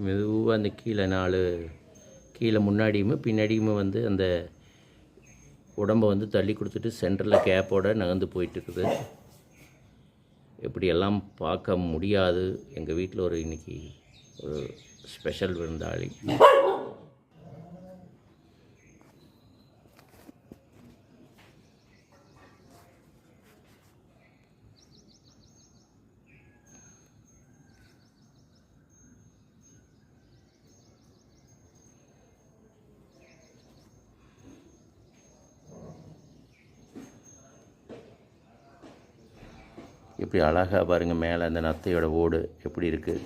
மெதுவாக அந்த கீழே முன்னாடியுமே பின்னாடியுமே வந்து அந்த உடம்பை வந்து தள்ளி கொடுத்துட்டு சென்டரில் கேப்போடு நகர்ந்து போயிட்டுருக்குது. இப்படியெல்லாம் பார்க்க முடியாது. எங்கள் வீட்டில் இன்றைக்கி ஒரு ஸ்பெஷல் விருந்தாளி. எப்படி அழகாக பாருங்கள், மேலே அந்த நத்தையோட ஓடு எப்படி இருக்குது.